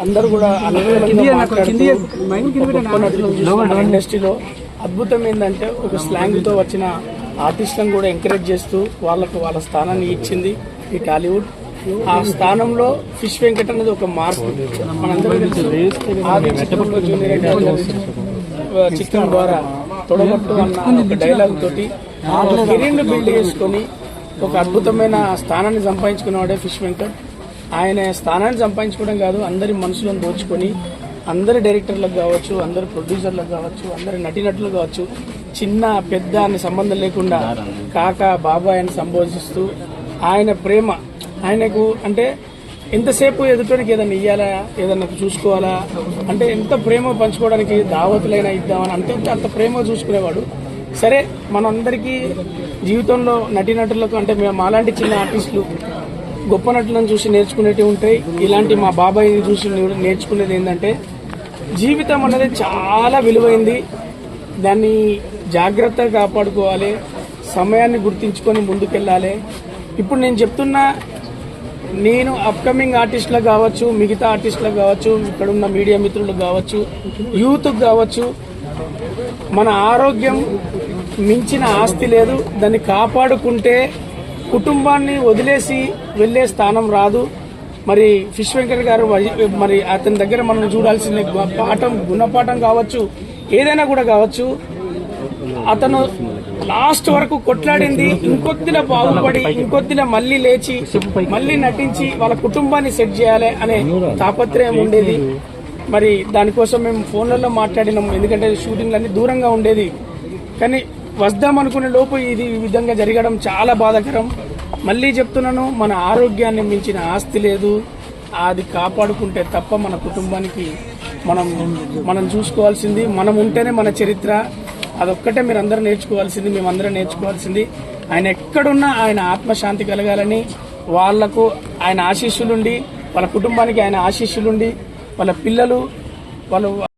అందరూ కూడా ఇండస్ట్రీలో అద్భుతం ఏంటంటే ఒక స్లాంగ్తో వచ్చిన ఆర్టిస్టులను కూడా ఎంకరేజ్ చేస్తూ వాళ్ళకు వాళ్ళ స్థానాన్ని ఇచ్చింది ఈ టాలీవుడ్. ఆ స్థానంలో ఫిష్ వెంకట్ అనేది ఒక మార్పు. మనందరం ఆది చిత్రంలో జూనియర్ చిత్రం ద్వారా తొడగొట్టు అన్న ఒక డైలాగ్ తోటి కెరీర్ను బిల్డ్ చేసుకొని ఒక అద్భుతమైన స్థానాన్ని సంపాదించుకున్నవాడే ఫిష్ వెంకట్. ఆయన స్థానాన్ని సంపాదించుకోవడం కాదు, అందరి మనసులను దోచుకొని అందరి డైరెక్టర్లకు కావచ్చు, అందరి ప్రొడ్యూసర్లకు కావచ్చు, అందరి నటీనటులు కావచ్చు, చిన్న పెద్ద అని సంబంధం లేకుండా కాక బాబాయ్ అని సంబోధిస్తూ ఆయన ప్రేమ ఆయనకు అంటే ఎంతసేపు ఎదుటోనికి ఏదైనా ఇయ్యాలా, ఏదన్నా చూసుకోవాలా అంటే ఎంత ప్రేమ పంచుకోవడానికి దావతులైనా ఇద్దామని అంత ప్రేమ చూసుకునేవాడు. సరే మనందరికీ జీవితంలో నటీనటులకు అంటే మేము మాలాంటి చిన్న ఆర్టిస్టులు గొప్ప నటులను చూసి నేర్చుకునేవి ఉంటాయి. ఇలాంటి మా బాబాయ్ని చూసి నేర్చుకునేది ఏంటంటే జీవితం అనేది చాలా విలువైంది, దాన్ని జాగ్రత్తగా కాపాడుకోవాలి, సమయాన్ని గుర్తించుకొని ముందుకెళ్ళాలి. ఇప్పుడు నేను చెప్తున్నా, నేను అప్కమింగ్ ఆర్టిస్టులకు కావచ్చు, మిగతా ఆర్టిస్టులకు కావచ్చు, ఇక్కడున్న మీడియా మిత్రులకు కావచ్చు, యూత్కి కావచ్చు, మన ఆరోగ్యం మించిన ఆస్తి లేదు. దాన్ని కాపాడుకుంటే కుటుంబాన్ని వదిలేసి వెళ్లే స్థానం రాదు. మరి ఫిష్ వెంకట్ గారు మరి అతని దగ్గర మనం చూడాల్సిన పాఠం, గుణపాఠం కావచ్చు, ఏదైనా కూడా కావచ్చు. అతను లాస్ట్ వరకు కొట్లాడింది ఇంకొద్దిలా బాగుపడి ఇంకొద్దిలా మళ్ళీ లేచి మళ్ళీ నటించి వాళ్ళ కుటుంబాన్ని సెట్ చేయాలి అనే తాపత్రయం ఉండేది. మరి దానికోసం మేము ఫోన్లలో మాట్లాడినాం, ఎందుకంటే షూటింగ్లన్నీ దూరంగా ఉండేది. కానీ వద్దాం అనుకునే లోపు ఇది ఈ విధంగా జరగడం చాలా బాధాకరం. మళ్ళీ చెప్తున్నాను, మన ఆరోగ్యాన్ని మించిన ఆస్తి లేదు. అది కాపాడుకుంటే తప్ప మన కుటుంబానికి మనం చూసుకోవాల్సింది మనం ఉంటేనే మన చరిత్ర. అదొక్కటే మీరు అందరూ నేర్చుకోవాల్సింది, మేమందరం నేర్చుకోవాల్సింది. ఆయన ఎక్కడున్నా ఆయన ఆత్మశాంతి కలగాలని, వాళ్లకు ఆయన ఆశీస్సులుండి, వాళ్ళ కుటుంబానికి ఆయన ఆశీస్సులుండి, వాళ్ళ పిల్లలు వాళ్ళు